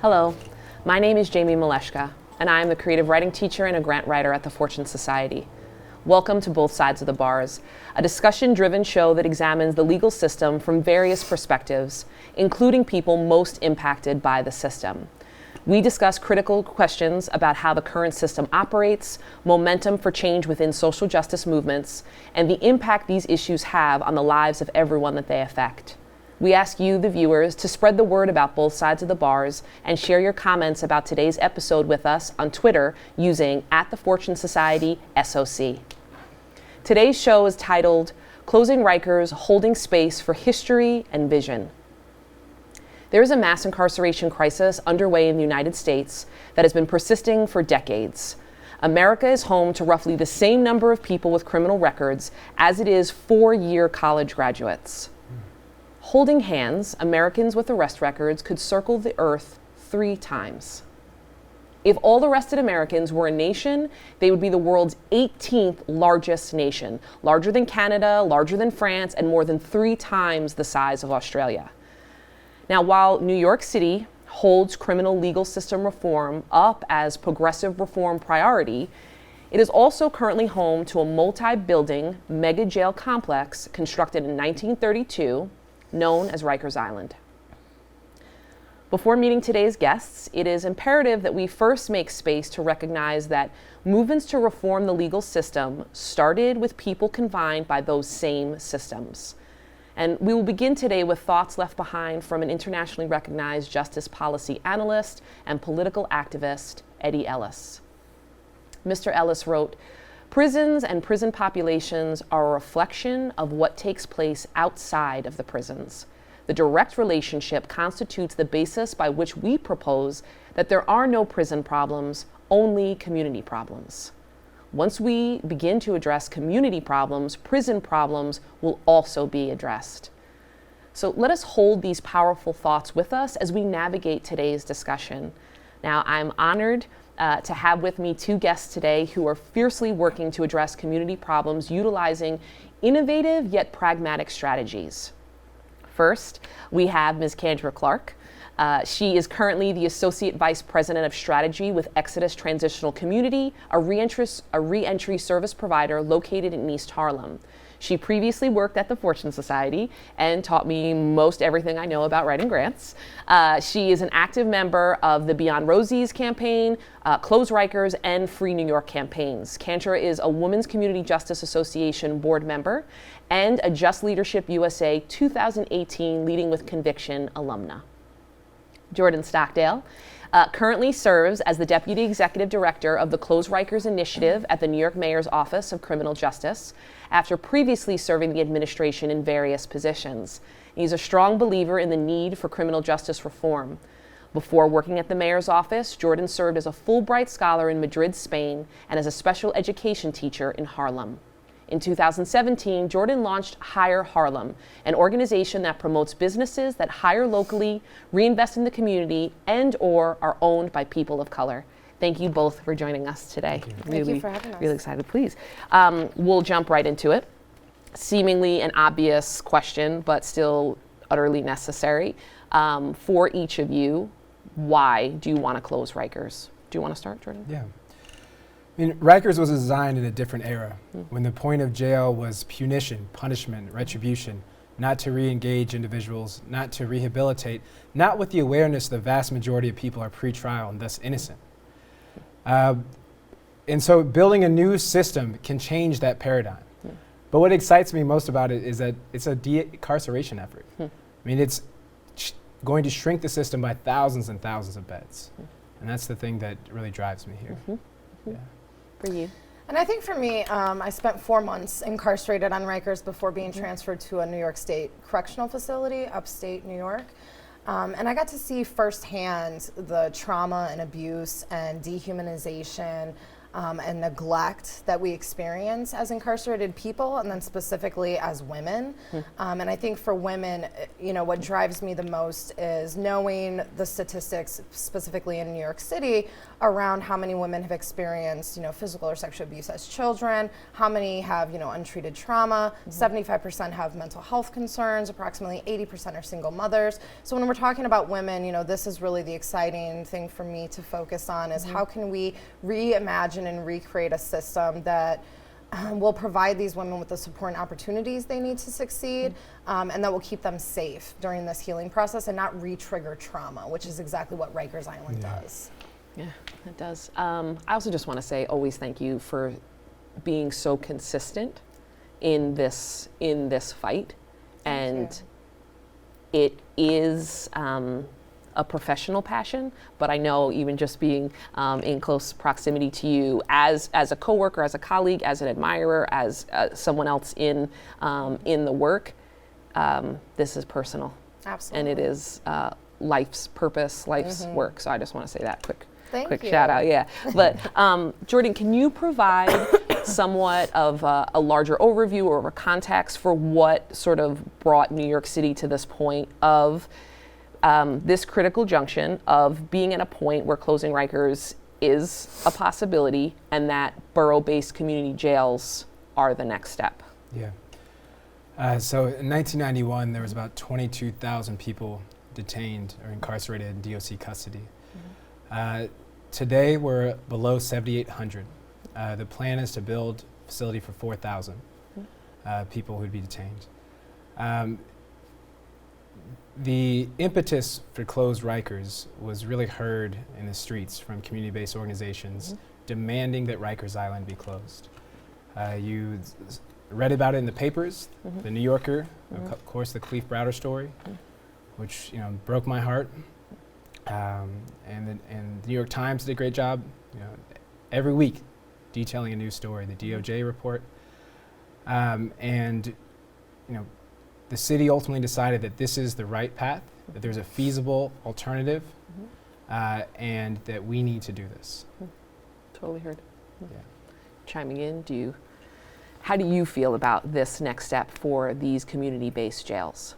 Hello, my name is Jamie Maleszka, and I am the creative writing teacher and a grant writer at the Fortune Society. Welcome to Both Sides of the Bars, a discussion-driven show that examines the legal system from various perspectives, including people most impacted by the system. We discuss critical questions about how the current system operates, momentum for change within social justice movements, and the impact these issues have on the lives of everyone that they affect. We ask you, the viewers, to spread the word about Both Sides of the Bars and share your comments about today's episode with us on Twitter using @TheFortuneSocietySOC. Today's show is titled Closing Rikers, Holding Space for History and Vision. There is a mass incarceration crisis underway in the United States that has been persisting for decades. America is home to roughly the same number of people with criminal records as it is four-year college graduates. Holding hands, Americans with arrest records could circle the earth 3 times. If all arrested Americans were a nation, they would be the world's 18th largest nation, larger than Canada, larger than France, and more than 3 times the size of Australia. Now, while New York City holds criminal legal system reform up as progressive reform priority, it is also currently home to a multi-building mega jail complex constructed in 1932, known as Rikers Island. Before meeting today's guests, it is imperative that we first make space to recognize that movements to reform the legal system started with people confined by those same systems. And we will begin today with thoughts left behind from an internationally recognized justice policy analyst and political activist, Eddie Ellis. Mr. Ellis wrote, "Prisons and prison populations are a reflection of what takes place outside of the prisons. The direct relationship constitutes the basis by which we propose that there are no prison problems, only community problems. Once we begin to address community problems, prison problems will also be addressed." So let us hold these powerful thoughts with us as we navigate today's discussion. Now, I'm honored to have with me 2 guests today who are fiercely working to address community problems utilizing innovative yet pragmatic strategies. First, we have Ms. Kandra Clark. She is currently the Associate Vice President of Strategy with Exodus Transitional Community, a reentry service provider located in East Harlem. She previously worked at the Fortune Society and taught me most everything I know about writing grants. She is an active member of the Beyond Rosie's campaign, Close Rikers, and Free New York campaigns. Kandra is a Women's Community Justice Association board member and a Just Leadership USA 2018 Leading with Conviction alumna. Jordan Stockdale currently serves as the Deputy Executive Director of the Close Rikers Initiative at the New York Mayor's Office of Criminal Justice, after previously serving the administration in various positions. He's a strong believer in the need for criminal justice reform. Before working at the Mayor's Office, Jordan served as a Fulbright Scholar in Madrid, Spain, and as a special education teacher in Harlem. In 2017, Jordan launched Hire Harlem, an organization that promotes businesses that hire locally, reinvest in the community, and/or are owned by people of color. Thank you both for joining us today. Thank you for having us. Really excited, please. We'll jump right into it. Seemingly an obvious question, but still utterly necessary. For each of you, why do you want to close Rikers? Do you want to start, Jordan? Yeah. I mean, Rikers was designed in a different era, when the point of jail was punition, punishment, retribution, not to re-engage individuals, not to rehabilitate, not with the awareness the vast majority of people are pre-trial and thus innocent. And so building a new system can change that paradigm. But what excites me most about it is that it's a de-incarceration effort. I mean, it's going to shrink the system by thousands and thousands of beds. And that's the thing that really drives me here. Yeah. For you? And I think for me, I spent 4 months incarcerated on Rikers before being transferred to a New York State correctional facility, upstate New York. And I got to see firsthand the trauma and abuse and dehumanization and neglect that we experience as incarcerated people, and then specifically as women. And I think for women, what drives me the most is knowing the statistics, specifically in New York City, around how many women have experienced, physical or sexual abuse as children, how many have, untreated trauma, 75% have mental health concerns, approximately 80% are single mothers. So when we're talking about women, this is really the exciting thing for me to focus on, is how can we reimagine and recreate a system that will provide these women with the support and opportunities they need to succeed, and that will keep them safe during this healing process and not re-trigger trauma, which is exactly what Rikers Island does. Yeah, it does. I also just want to say always thank you for being so consistent in this fight. And it is a professional passion, but I know even just being in close proximity to you as a coworker, as a colleague, as an admirer, as someone else in the work, this is personal. Absolutely. And it is life's purpose, life's work. So I just want to say that quick you. shout out. Yeah. But Jordan, can you provide somewhat of a larger overview or a context for what sort of brought New York City to this point of this critical junction of being at a point where closing Rikers is a possibility and that borough-based community jails are the next step? Yeah. So in 1991, there was about 22,000 people detained or incarcerated in DOC custody. Today, we're below 7,800. The plan is to build a facility for 4,000 people who'd be detained. The impetus for Close Rikers was really heard in the streets from community-based organizations demanding that Rikers Island be closed. You read about it in the papers, The New Yorker, of course, the Cleve Browder story, which broke my heart. And the New York Times did a great job, every week detailing a new story, the DOJ report. And the city ultimately decided that this is the right path, that there's a feasible alternative, and that we need to do this. Totally heard. Yeah. Chiming in, how do you feel about this next step for these community-based jails?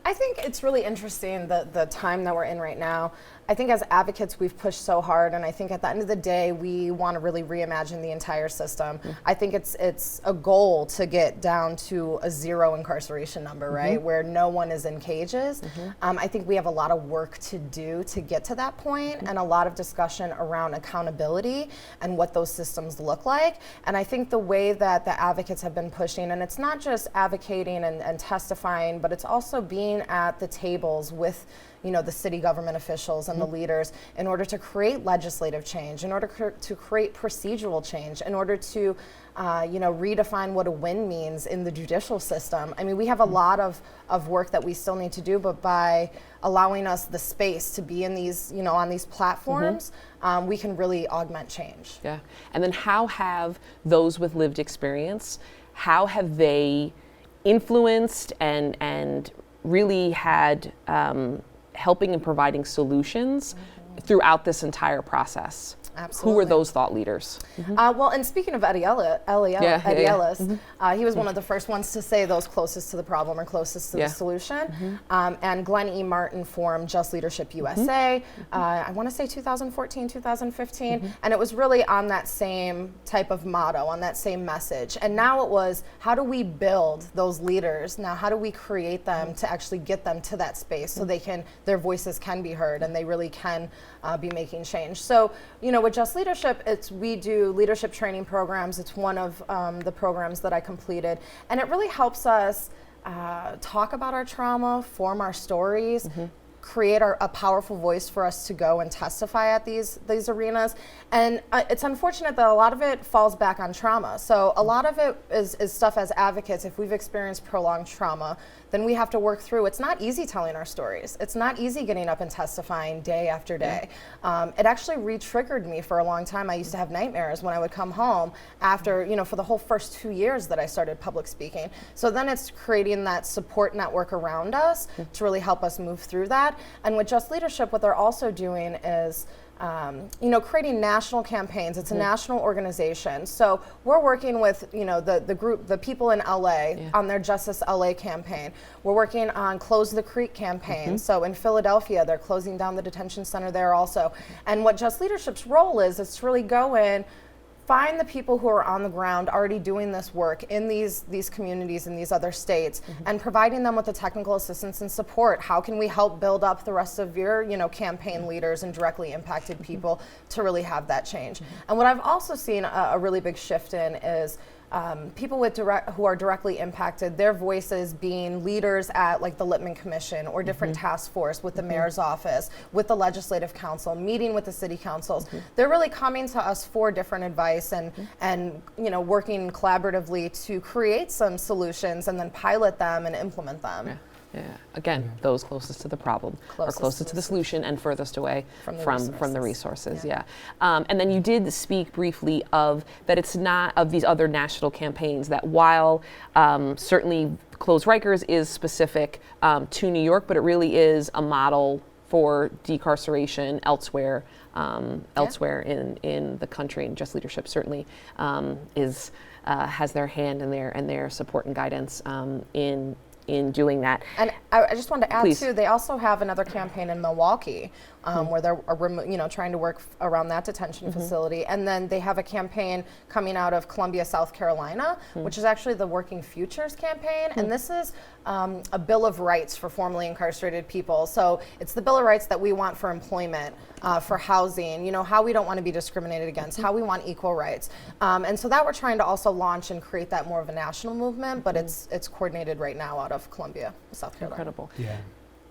I think it's really interesting the time that we're in right now. I think as advocates, we've pushed so hard, and I think at the end of the day, we want to really reimagine the entire system. I think it's a goal to get down to a zero incarceration number, right, where no one is in cages. I think we have a lot of work to do to get to that point, and a lot of discussion around accountability and what those systems look like. And I think the way that the advocates have been pushing, and it's not just advocating and testifying, but it's also being at the tables with the city government officials and the leaders in order to create legislative change, in order to create procedural change, in order to redefine what a win means in the judicial system. I mean, we have a lot of work that we still need to do, but by allowing us the space to be in these, on these platforms, we can really augment change. Yeah. And then how have those with lived experience, how have they influenced and really had helping and providing solutions throughout this entire process? Absolutely. Who were those thought leaders? Well, and speaking of Eddie Ellis, he was one of the first ones to say those closest to the problem or closest to the solution. And Glenn E. Martin formed Just Leadership USA, I want to say 2014, 2015. And it was really on that same type of motto, on that same message. And now it was, how do we build those leaders? Now, how do we create them to actually get them to that space so their voices can be heard and they really can be making change? So, with Just Leadership, we do leadership training programs. It's one of the programs that I completed. And it really helps us talk about our trauma, form our stories, create a powerful voice for us to go and testify at these arenas. And it's unfortunate that a lot of it falls back on trauma. So a lot of it is stuff as advocates. If we've experienced prolonged trauma, then we have to work through. It's not easy telling our stories. It's not easy getting up and testifying day after day. It actually re-triggered me for a long time. I used to have nightmares when I would come home after, for the whole first 2 years that I started public speaking. So then it's creating that support network around us to really help us move through that. And with Just Leadership, what they're also doing is creating national campaigns. It's a national organization. So we're working with, the people in LA on their Justice LA campaign. We're working on Close the Creek campaign. So in Philadelphia, they're closing down the detention center there also. And what Just Leadership's role is to really go in, find the people who are on the ground already doing this work in these communities in these other states, and providing them with the technical assistance and support. How can we help build up the rest of your campaign leaders and directly impacted people to really have that change? And what I've also seen a really big shift in is people who are directly impacted, their voices being leaders at like the Lippman Commission or different task force with the mayor's office, with the legislative council, meeting with the city councils. They're really coming to us for different advice and working collaboratively to create some solutions and then pilot them and implement them. Yeah. Again, those closest to the problem are closest to the solution and furthest away from the resources. And then you did speak briefly of that it's not of these other national campaigns, that while certainly Close Rikers is specific to New York, but it really is a model for decarceration elsewhere in the country. And Just Leadership certainly has their hand in their support and guidance in doing that. And I just wanted to add too, they also have another campaign in Milwaukee where they're trying to work around that detention facility. And then they have a campaign coming out of Columbia, South Carolina, which is actually the Working Futures campaign. And this is a Bill of Rights for formerly incarcerated people. So it's the Bill of Rights that we want for employment, for housing, how we don't want to be discriminated against, how we want equal rights. And so that we're trying to also launch and create that more of a national movement, but it's coordinated right now out of Columbia, South Carolina. Incredible. Yeah.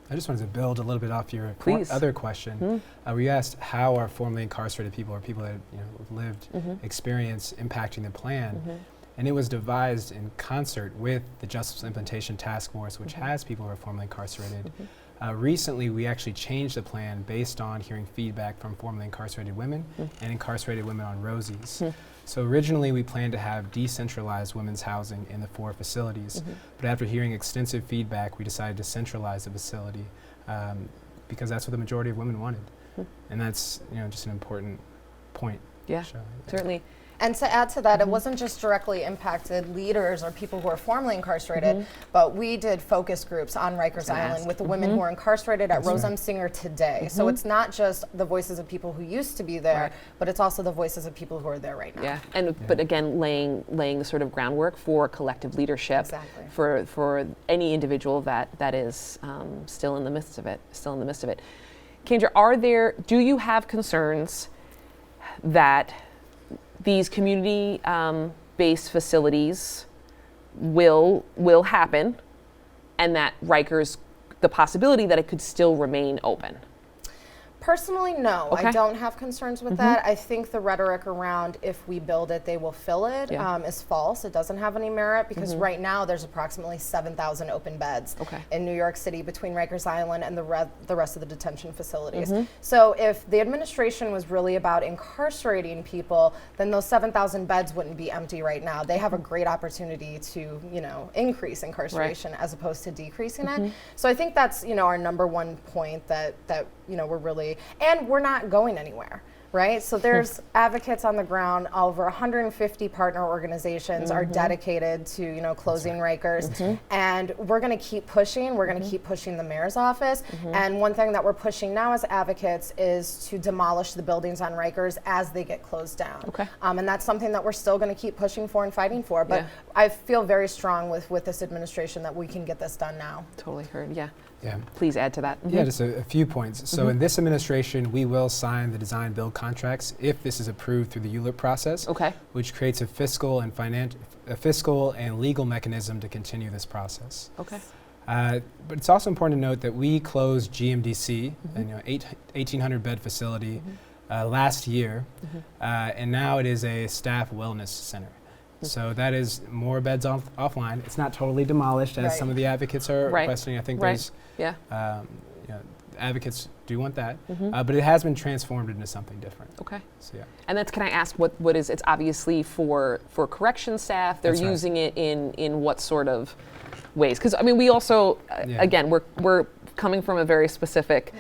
I just wanted to build a little bit off your other question. We asked how are formerly incarcerated people or people that have lived experience impacting the plan. And it was devised in concert with the Justice Implementation Task Force, which has people who are formerly incarcerated. Recently, we actually changed the plan based on hearing feedback from formerly incarcerated women and incarcerated women on Rosie's. So originally, we planned to have decentralized women's housing in the 4 facilities. But after hearing extensive feedback, we decided to centralize the facility because that's what the majority of women wanted. And that's just an important point. Yeah, certainly. And to add to that, it wasn't just directly impacted leaders or people who are formerly incarcerated, but we did focus groups on Rikers Island with the women who are incarcerated at Rose M. Singer today. So it's not just the voices of people who used to be there, but it's also the voices of people who are there right now. But again, laying the sort of groundwork for collective leadership for any individual that is still in the midst of it. Kandra, do you have concerns that these community-based facilities will happen, and that Rikers, the possibility that it could still remain open? Personally, no. I don't have concerns with that. I think the rhetoric around if we build it, they will fill it is false. It doesn't have any merit because right now there's approximately 7,000 open beds in New York City between Rikers Island and the rest of the detention facilities. So if the administration was really about incarcerating people, then those 7,000 beds wouldn't be empty right now. They have a great opportunity to, increase incarceration as opposed to decreasing it. So I think that's, our number one point that we're really, and we're not going anywhere, right? So there's advocates on the ground. Over 150 partner organizations are dedicated to, closing Rikers. And we're going to keep pushing. We're going to keep pushing the mayor's office. And one thing that we're pushing now as advocates is to demolish the buildings on Rikers as they get closed down. And that's something that we're still going to keep pushing for and fighting for. But I feel very strong with this administration that we can get this done now. Totally heard, Yeah. Please add to that. Yeah, just a few points. So in this administration, we will sign the design build contracts if this is approved through the ULIP process, which creates a fiscal and legal mechanism to continue this process. But it's also important to note that we closed GMDC, an 1,800 bed facility last year, and now it is a staff wellness center. So that is more beds offline. It's not totally demolished as some of the advocates are requesting. I think there's advocates do want that, but it has been transformed into something different. So and that's, can I ask what is, it's obviously for correction staff, they're using it in what sort of ways? Because I mean, we also, again, we're coming from a very specific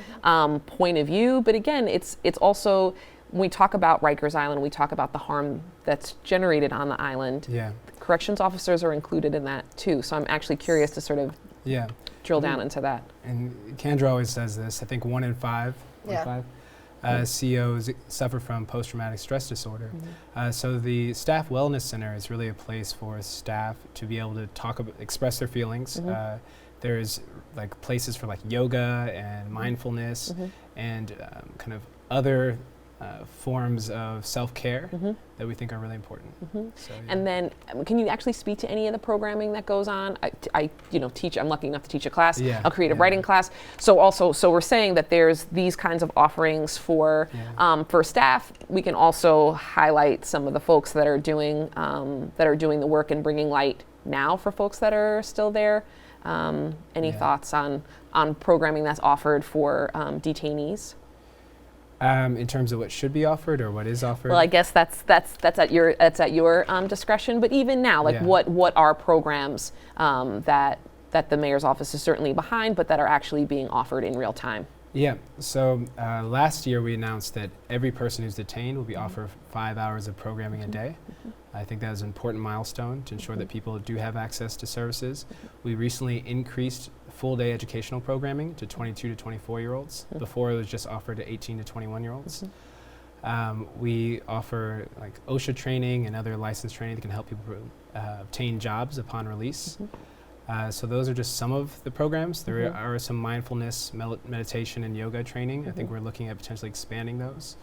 point of view. But again, it's also, when we talk about Rikers Island, we talk about the harm that's generated on the island. Yeah. Corrections officers are included in that too. So I'm actually curious to sort of drill down into that. And Kandra always says this, I think 1 in 5 COs suffer from post-traumatic stress disorder. So the Staff Wellness Center is really a place for staff to be able to express their feelings. There's like places for like yoga and mindfulness and kind of other forms of self-care that we think are really important. So, and then, can you actually speak to any of the programming that goes on? I teach. I'm lucky enough to teach a class, a creative writing class. So we're saying that there's these kinds of offerings for staff. We can also highlight some of the folks that are doing the work and bringing light now for folks that are still there. Any thoughts on programming that's offered for detainees? In terms of what should be offered or what is offered? Well, I guess that's at your discretion. But even now, like what are programs that the mayor's office is certainly behind, but that are actually being offered in real time? Yeah. So last year we announced that every person who's detained will be offered 5 hours of programming a day. I think that is an important milestone to ensure that people do have access to services. We recently increased full-day educational programming to 22 to 24-year-olds. Before it was just offered to 18 to 21-year-olds. We offer like OSHA training and other license training that can help people obtain jobs upon release. So those are just some of the programs. There are some mindfulness, meditation, and yoga training. I think we're looking at potentially expanding those.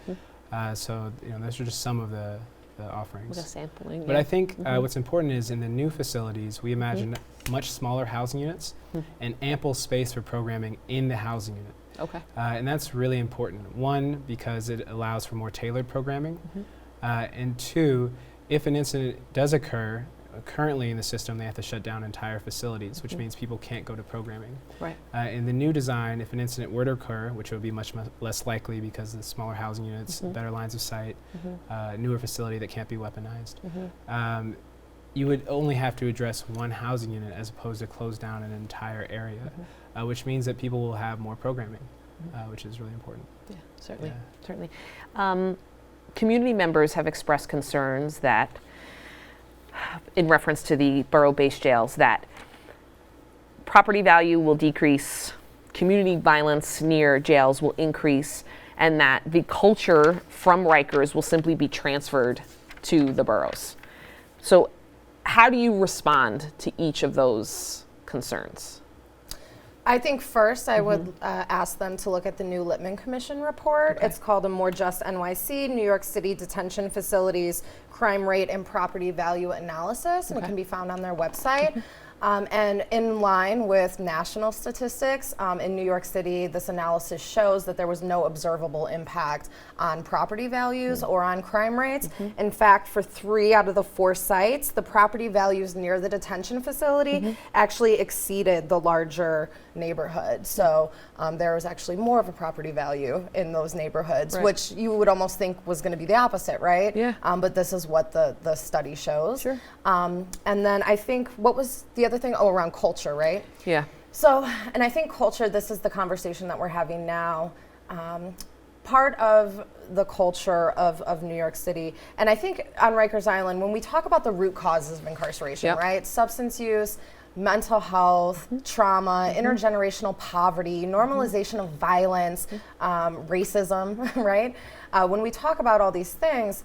So those are just some of the offerings. The sampling. But I think what's important is in the new facilities, we imagine much smaller housing units and ample space for programming in the housing unit. Okay. And that's really important. One, because it allows for more tailored programming. And two, if an incident does occur, currently in the system they have to shut down entire facilities, which means people can't go to programming. Right. In the new design, if an incident were to occur, which would be much less likely because of the smaller housing units, better lines of sight, newer facility that can't be weaponized, you would only have to address one housing unit as opposed to close down an entire area, which means that people will have more programming, which is really important. Yeah, certainly. Community members have expressed concerns that, in reference to the borough-based jails, that property value will decrease, community violence near jails will increase, and that the culture from Rikers will simply be transferred to the boroughs. So how do you respond to each of those concerns? I think first I would ask them to look at the new Littman Commission report. It's called A More Just NYC, New York City Detention Facilities Crime Rate and Property Value Analysis, and it can be found on their website. And in line with national statistics, in New York City, this analysis shows that there was no observable impact on property values or on crime rates. In fact, for 3 out of the 4 sites, the property values near the detention facility actually exceeded the larger neighborhood. So there was actually more of a property value in those neighborhoods, which you would almost think was going to be the opposite, right? Yeah. But this is what the study shows. Sure. And then I think, what was the other thing? Oh, around culture, right? Yeah. So, and I think culture, this is the conversation that we're having now. Part of the culture of New York City, and I think on Rikers Island, when we talk about the root causes of incarceration, right? Substance use, mental health, trauma, intergenerational poverty, normalization of violence, racism, right? When we talk about all these things,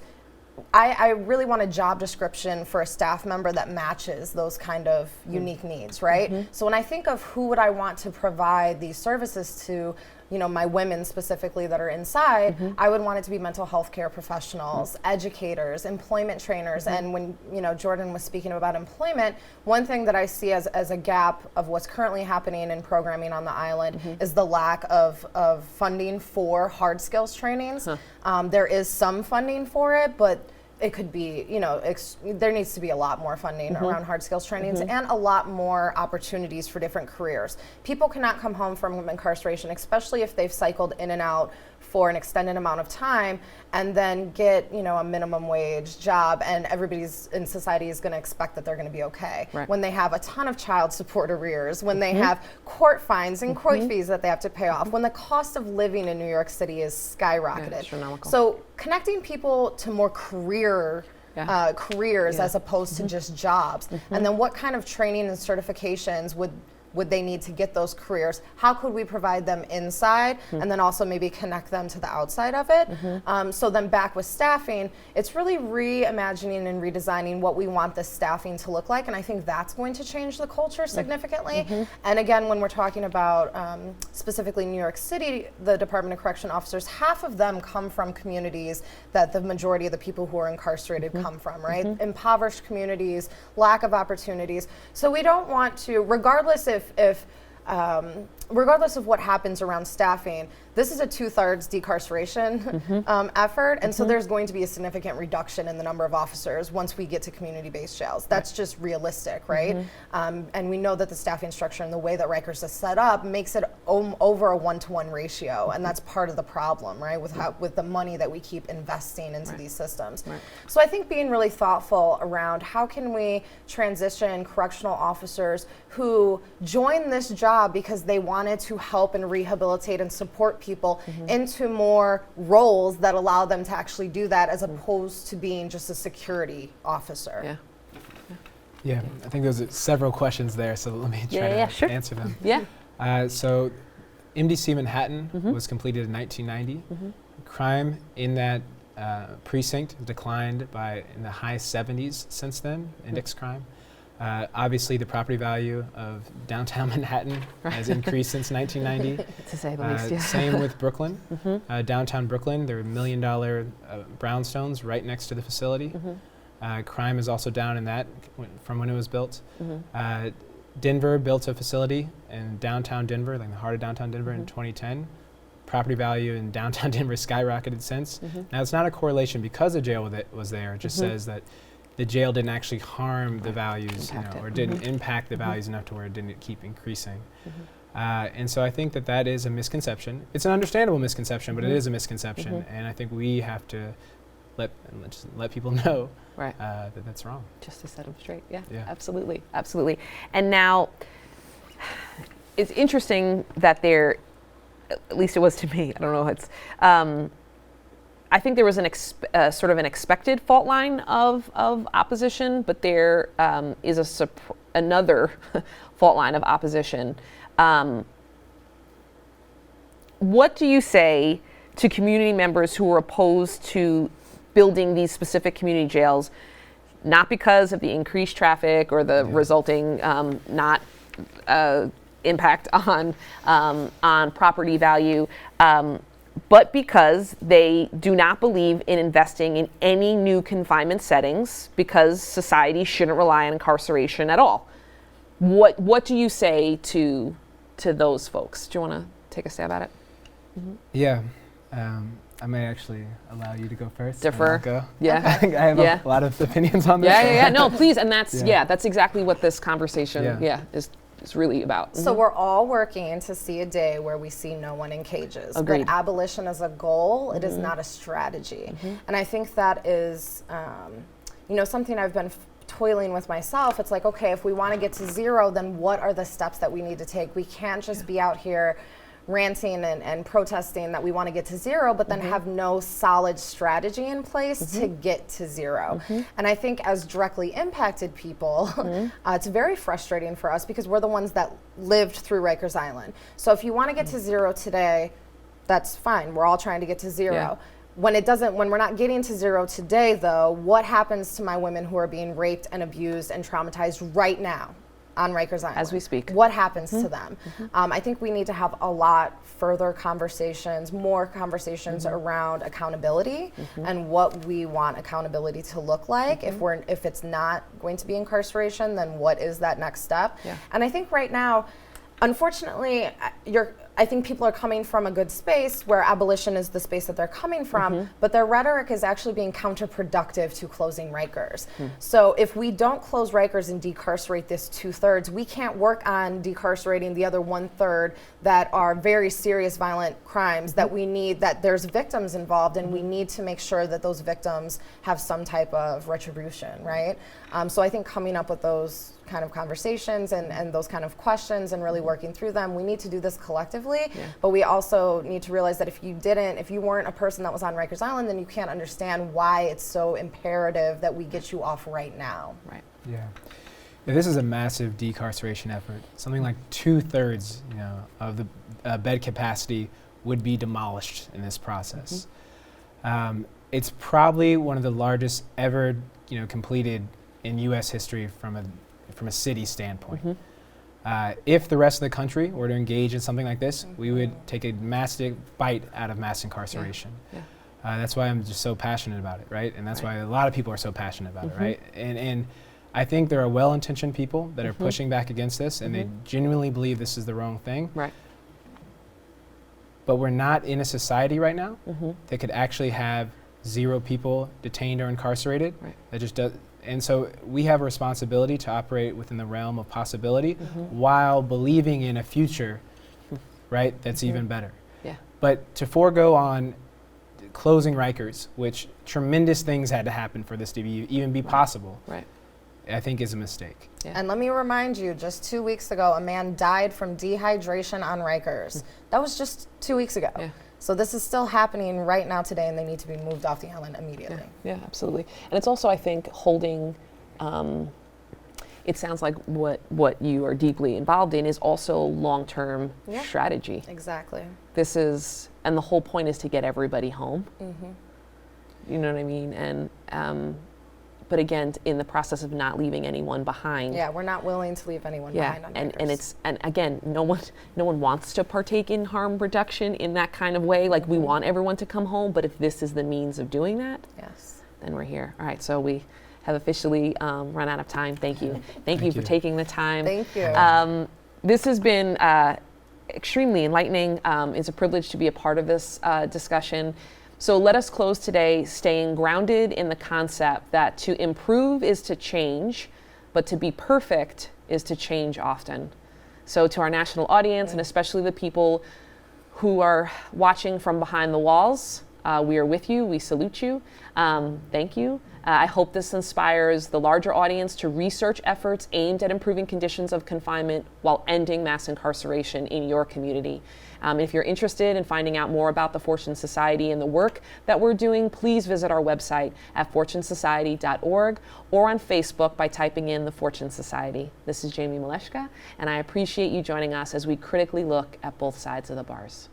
I really want a job description for a staff member that matches those kind of unique needs, right? So when I think of who would I want to provide these services to, my women specifically that are inside, I would want it to be mental health care professionals, educators, employment trainers. And when, Jordan was speaking about employment, one thing that I see as a gap of what's currently happening in programming on the island is the lack of funding for hard skills trainings. There is some funding for it, but it could be, there needs to be a lot more funding around hard skills trainings and a lot more opportunities for different careers. People cannot come home from incarceration, especially if they've cycled in and out for an extended amount of time, and then get a minimum wage job, and everybody's in society is going to expect that they're going to be okay. Right. When they have a ton of child support arrears, when they have court fines and court fees that they have to pay off, when the cost of living in New York City is skyrocketed. Yeah, astronomical. So connecting people to more careers as opposed to just jobs, and then what kind of training and certifications would they need to get those careers? How could we provide them inside and then also maybe connect them to the outside of it? So then back with staffing, it's really reimagining and redesigning what we want the staffing to look like, and I think that's going to change the culture significantly. And again, when we're talking about specifically New York City, the Department of Correction officers, half of them come from communities that the majority of the people who are incarcerated come from, right? Impoverished communities, lack of opportunities. So we don't want to, regardless regardless of what happens around staffing, this is a 2/3 decarceration effort, and so there's going to be a significant reduction in the number of officers once we get to community-based jails. That's just realistic, right? And we know that the staffing structure and the way that Rikers is set up makes it over a 1-to-1 ratio, and that's part of the problem, right? With the money that we keep investing into these systems. So I think being really thoughtful around how can we transition correctional officers who join this job because they wanted to help and rehabilitate and support people into more roles that allow them to actually do that, as opposed to being just a security officer. Yeah, I think there's several questions there, so let me try to answer them. So MDC Manhattan was completed in 1990. Crime in that precinct declined in the high 70s since then, index crime. Obviously, the property value of downtown Manhattan has increased since 1990. To say the least, Same with Brooklyn. Downtown Brooklyn, there are $1 million brownstones right next to the facility. Crime is also down in that from when it was built. Denver built a facility in downtown Denver, like the heart of downtown Denver, in 2010. Property value in downtown Denver skyrocketed since. Now, it's not a correlation because the jail was there. It just says that the jail didn't actually harm the values, or didn't impact the values enough to where it didn't keep increasing. And so I think that is a misconception. It's an understandable misconception, but it is a misconception, and I think we have to let people know that that's wrong. Just to set them straight. Yeah, absolutely, absolutely. And now, it's interesting that there, at least it was to me, I don't know, it's, I think there was sort of an expected fault line of opposition, but there is another fault line of opposition. What do you say to community members who are opposed to building these specific community jails, not because of the increased traffic or the resulting impact on property value, but because they do not believe in investing in any new confinement settings, because society shouldn't rely on incarceration at all? What do you say to those folks? Do you want to take a stab at it? Yeah, I may actually allow you to go first. Defer. Go. Yeah. I have a lot of opinions on this. Yeah. No, please, and that's that's exactly what this conversation is really about. So we're all working to see a day where we see no one in cages. Agreed. But abolition is a goal, it is not a strategy. And I think that is, something I've been toiling with myself. It's like, okay, if we want to get to zero, then what are the steps that we need to take? We can't just be out here ranting and protesting that we want to get to zero, but then have no solid strategy in place to get to zero. And I think as directly impacted people, it's very frustrating for us because we're the ones that lived through Rikers Island. So if you want to get to zero today, that's fine. We're all trying to get to zero. When we're not getting to zero today, though, what happens to my women who are being raped and abused and traumatized right now on Rikers Island? As we speak. What happens to them? I think we need to have a lot further conversations, more conversations around accountability and what we want accountability to look like. If it's not going to be incarceration, then what is that next step? And I think right now, unfortunately, I think people are coming from a good space where abolition is the space that they're coming from, but their rhetoric is actually being counterproductive to closing Rikers. So if we don't close Rikers and decarcerate this 2/3, we can't work on decarcerating the other 1/3 that are very serious violent crimes that we need, that there's victims involved, and we need to make sure that those victims have some type of retribution, right? So I think coming up with those kind of conversations and those kind of questions and really working through them, we need to do this collectively, but we also need to realize that if you weren't a person that was on Rikers Island, then you can't understand why it's so imperative that we get you off right now. Right. Yeah. This is a massive decarceration effort. Something like 2/3, of the bed capacity would be demolished in this process. It's probably one of the largest ever, completed in U.S. history from a city standpoint. If the rest of the country were to engage in something like this, we would take a massive bite out of mass incarceration. That's why I'm just so passionate about it, right? And that's why a lot of people are so passionate about it, right? And I think there are well-intentioned people that are pushing back against this, and they genuinely believe this is the wrong thing. Right. But we're not in a society right now that could actually have 0 people detained or incarcerated. Right. That just does. And so we have a responsibility to operate within the realm of possibility while believing in a future, right, that's even better. Yeah. But to forego on closing Rikers, which tremendous things had to happen for this to even be possible, right, I think is a mistake. Yeah. And let me remind you, just 2 weeks ago, a man died from dehydration on Rikers. That was just 2 weeks ago. Yeah. So this is still happening right now today, and they need to be moved off the island immediately. Yeah, absolutely. And it's also, I think, holding, it sounds like what you are deeply involved in is also long-term strategy. Exactly. This is, and the whole point is to get everybody home. You know what I mean? And, but again, in the process of not leaving anyone behind. Yeah, we're not willing to leave anyone behind on Rikers. And again, no one wants to partake in harm reduction in that kind of way. Like, we want everyone to come home, but if this is the means of doing that, then we're here. All right, so we have officially run out of time. Thank you. Thank you for taking the time. Thank you. This has been extremely enlightening. It's a privilege to be a part of this discussion. So let us close today staying grounded in the concept that to improve is to change, but to be perfect is to change often. So to our national audience, and especially the people who are watching from behind the walls, we are with you, we salute you, thank you. I hope this inspires the larger audience to research efforts aimed at improving conditions of confinement while ending mass incarceration in your community. If you're interested in finding out more about the Fortune Society and the work that we're doing, please visit our website at fortunesociety.org or on Facebook by typing in the Fortune Society. This is Jamie Maleszka, and I appreciate you joining us as we critically look at both sides of the bars.